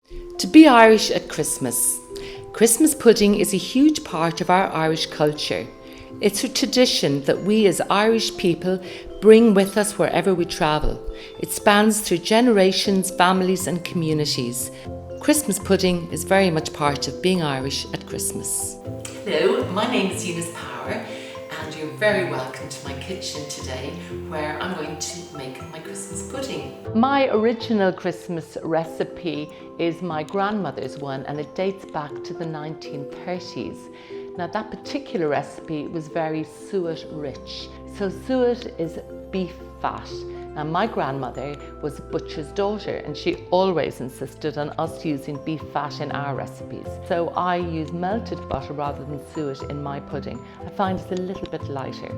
To be Irish at Christmas. Christmas pudding is a huge part of our Irish culture. It's a tradition that we as Irish people bring with us wherever we travel. It spans through generations, families and communities. Christmas pudding is very much part of being Irish at Christmas. Hello, my name is Eunice and you're very welcome to my kitchen today where I'm going to make my Christmas pudding. My original Christmas recipe is my grandmother's one and it dates back to the 1930s. Now that particular recipe was very suet rich. So suet is beef fat. Now my grandmother was a butcher's daughter and she always insisted on us using beef fat in our recipes. So I use melted butter rather than suet in my pudding. I find it's a little bit lighter.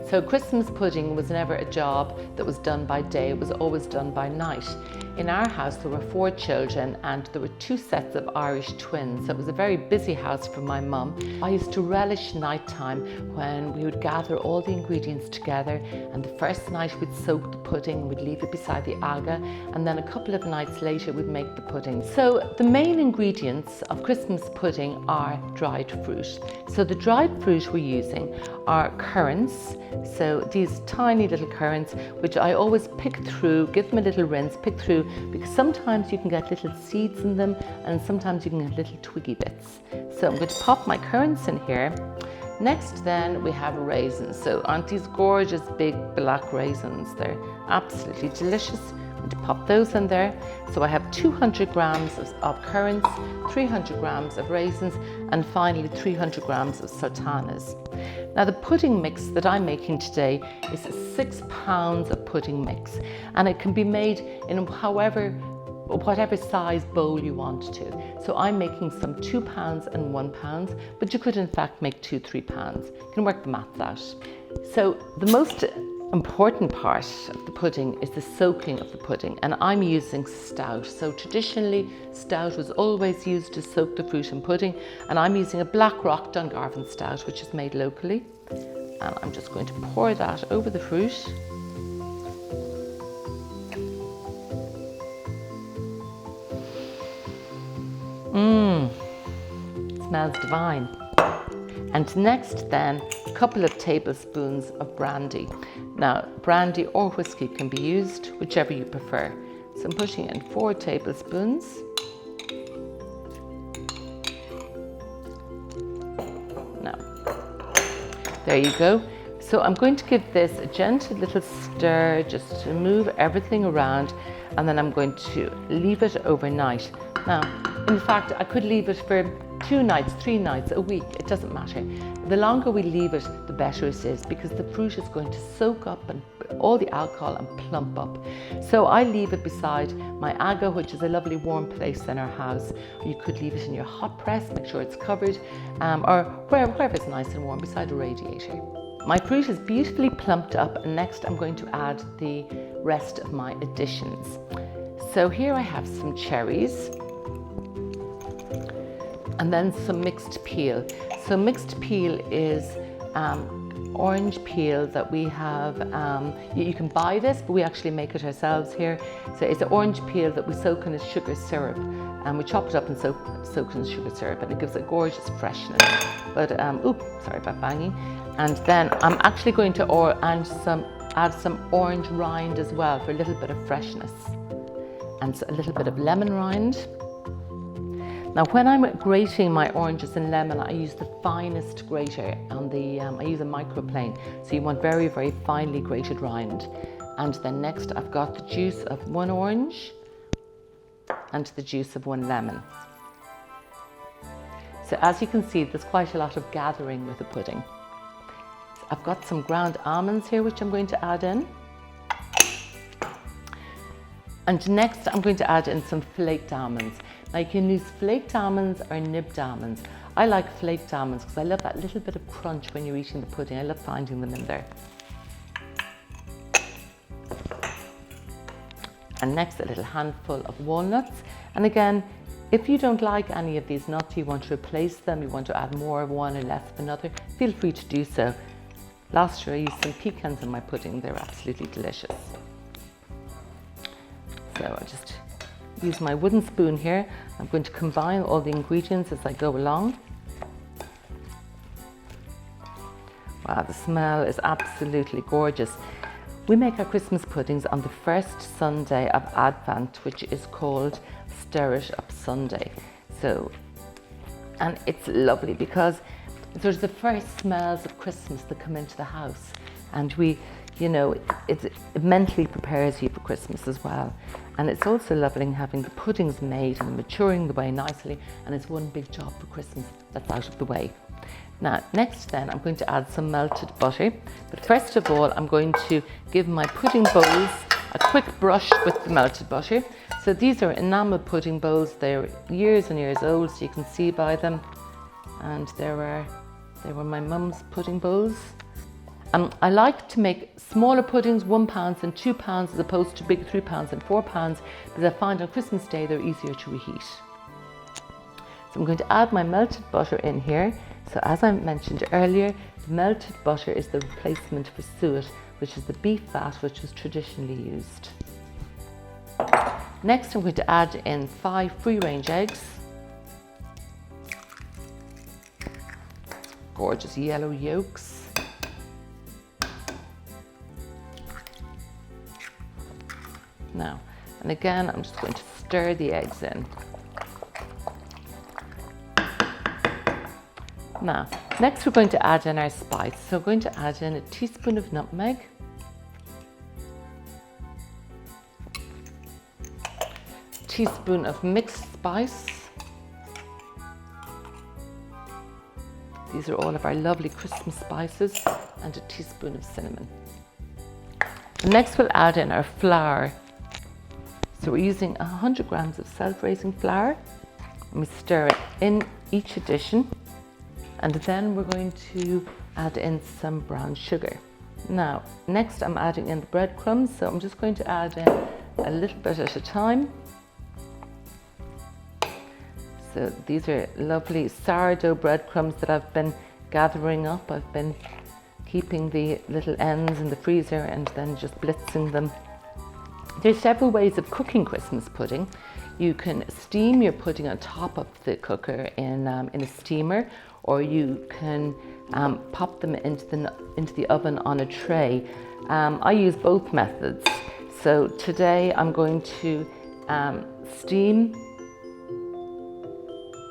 So Christmas pudding was never a job that was done by day, it was always done by night. In our house there were 4 children and there were 2 sets of Irish twins, so it was a very busy house for my mum. I used to relish nighttime when we would gather all the ingredients together and the first night we'd soak the pudding and we'd leave it beside the aga and then a couple of nights later we'd make the pudding. So the main ingredients of Christmas pudding are dried fruit. So the dried fruit we're using are currants. So these tiny little currants, which I always pick through, give them a little rinse, pick through, because sometimes you can get little seeds in them and sometimes you can get little twiggy bits. So I'm going to pop my currants in here. Next then we have raisins. So aren't these gorgeous big black raisins? They're absolutely delicious. I'm going to pop those in there. So I have 200 grams of currants, 300 grams of raisins, and finally 300 grams of sultanas. Now the pudding mix that I'm making today is 6 pounds of pudding mix, and it can be made in whatever size bowl you want to. So I'm making some 2 pounds and 1 pound, but you could in fact make 2-3 pounds. You can work the maths out. So the most important part of the pudding is the soaking of the pudding, and I'm using stout. So traditionally stout was always used to soak the fruit in pudding, and I'm using a Black Rock Dungarvan stout which is made locally, and I'm just going to pour that over the fruit. Smells divine. And next then, a couple of tablespoons of brandy. Now, brandy or whiskey can be used, whichever you prefer. So I'm putting in 4 tablespoons. Now, there you go. So I'm going to give this a gentle little stir just to move everything around, and then I'm going to leave it overnight. Now, in fact, I could leave it for 2 nights, 3 nights, a week, it doesn't matter. The longer we leave it, the better it is, because the fruit is going to soak up and all the alcohol and plump up. So I leave it beside my aga, which is a lovely warm place in our house. You could leave it in your hot press, make sure it's covered, or wherever it's nice and warm, beside a radiator. My fruit is beautifully plumped up, and next I'm going to add the rest of my additions. So here I have some cherries, and then some mixed peel. So mixed peel is orange peel that we have. You can buy this, but we actually make it ourselves here. So it's an orange peel that we soak in a sugar syrup, and we chop it up and soak it in sugar syrup, and it gives a gorgeous freshness. But oops, sorry about banging. And then I'm actually going to add some orange rind as well for a little bit of freshness, and a little bit of lemon rind. Now when I'm grating my oranges and lemon, I use the finest grater on I use a microplane. So you want very, very finely grated rind. And then next I've got the juice of 1 orange and the juice of 1 lemon. So as you can see, there's quite a lot of gathering with the pudding. So I've got some ground almonds here, which I'm going to add in. And next I'm going to add in some flaked almonds. Now you can use flaked almonds or nibbed almonds. I like flaked almonds because I love that little bit of crunch when you're eating the pudding. I love finding them in there. And next, a little handful of walnuts. And again, if you don't like any of these nuts, you want to replace them, you want to add more of one and less of another, feel free to do so. Last year I used some pecans in my pudding. They're absolutely delicious. So I'll just use my wooden spoon here. I'm going to combine all the ingredients as I go along. Wow, the smell is absolutely gorgeous. We make our Christmas puddings on the first Sunday of Advent, which is called Stir It Up Sunday. And it's lovely because there's the first smells of Christmas that come into the house, and it mentally prepares you for Christmas as well. And it's also lovely having the puddings made and maturing away nicely, and it's one big job for Christmas that's out of the way. Now, next then, I'm going to add some melted butter. But first of all, I'm going to give my pudding bowls a quick brush with the melted butter. So these are enamel pudding bowls. They're years and years old, so you can see by them. And they were my mum's pudding bowls. I like to make smaller puddings, £1 and £2, as opposed to big £3 and £4, because I find on Christmas Day they're easier to reheat. So I'm going to add my melted butter in here. So as I mentioned earlier, the melted butter is the replacement for suet, which is the beef fat which was traditionally used. Next, I'm going to add in 5 free-range eggs. Gorgeous yellow yolks. Now, and again, I'm just going to stir the eggs in. Now, next we're going to add in our spice. So we're going to add in a teaspoon of nutmeg, a teaspoon of mixed spice. These are all of our lovely Christmas spices, and a teaspoon of cinnamon. And next we'll add in our flour. So we're using 100 grams of self-raising flour, and we stir it in each addition. And then we're going to add in some brown sugar. Now, next I'm adding in the breadcrumbs, so I'm just going to add in a little bit at a time. So these are lovely sourdough breadcrumbs that I've been gathering up. I've been keeping the little ends in the freezer and then just blitzing them. There's several ways of cooking Christmas pudding. You can steam your pudding on top of the cooker in a steamer, or you can pop them into the oven on a tray. I use both methods. So today I'm going to steam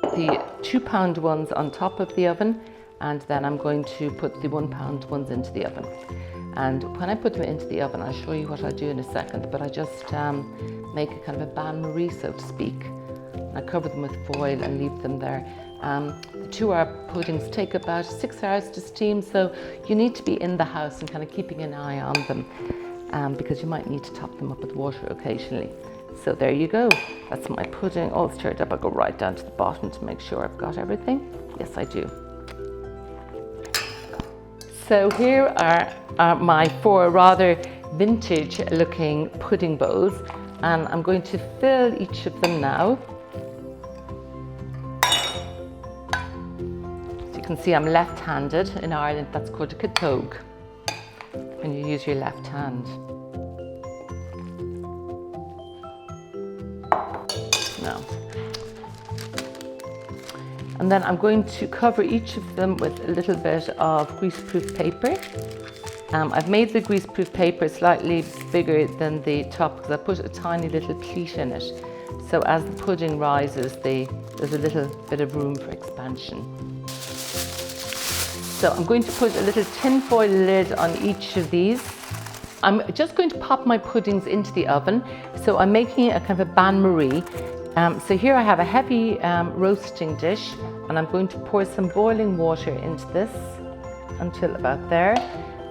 the £2 ones on top of the oven, and then I'm going to put the £1 ones into the oven. And when I put them into the oven, I'll show you what I'll do in a second, but I just make a kind of a bain-marie, so to speak. I cover them with foil and leave them there. The 2-hour puddings take about 6 hours to steam, so you need to be in the house and kind of keeping an eye on them, because you might need to top them up with water occasionally. So there you go. That's my pudding all stirred up. I'll go right down to the bottom to make sure I've got everything. Yes, I do. So here are my 4 rather vintage looking pudding bowls, and I'm going to fill each of them now. As you can see, I'm left-handed. In Ireland that's called a catóg, when you use your left hand. Now, and then I'm going to cover each of them with a little bit of greaseproof paper. I've made the greaseproof paper slightly bigger than the top because I put a tiny little pleat in it. So as the pudding rises, there's a little bit of room for expansion. So I'm going to put a little tin foil lid on each of these. I'm just going to pop my puddings into the oven. So I'm making a kind of a bain-marie. So here I have a heavy roasting dish, and I'm going to pour some boiling water into this until about there.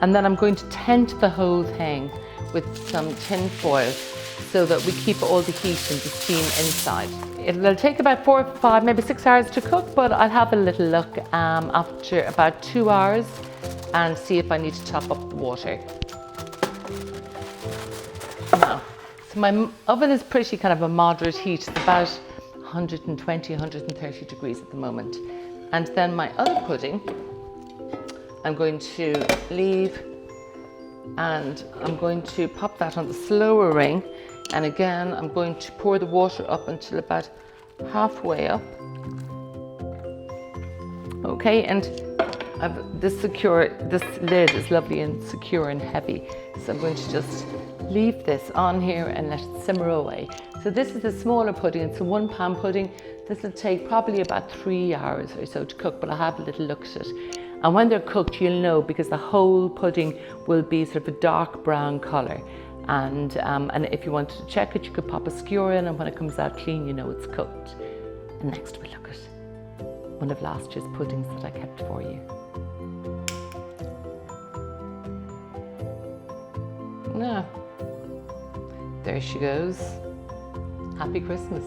And then I'm going to tent the whole thing with some tin foil so that we keep all the heat and the steam inside. It'll take about 4, 5, maybe 6 hours to cook, but I'll have a little look after about 2 hours and see if I need to top up the water. Now, so my oven is pretty kind of a moderate heat. It's about 120, 130 degrees at the moment. And then my other pudding, I'm going to leave, and I'm going to pop that on the slower ring. And again, I'm going to pour the water up until about halfway up. Okay, and this lid is lovely and secure and heavy. So I'm going to just leave this on here and let it simmer away. So this is the smaller pudding. It's a 1 pound pudding. This will take probably about 3 hours or so to cook, but I'll have a little look at it. And when they're cooked, you'll know, because the whole pudding will be sort of a dark brown colour. And if you wanted to check it, you could pop a skewer in, and when it comes out clean, you know it's cooked. And next we'll look at one of last year's puddings that I kept for you. Now, there she goes. Happy Christmas.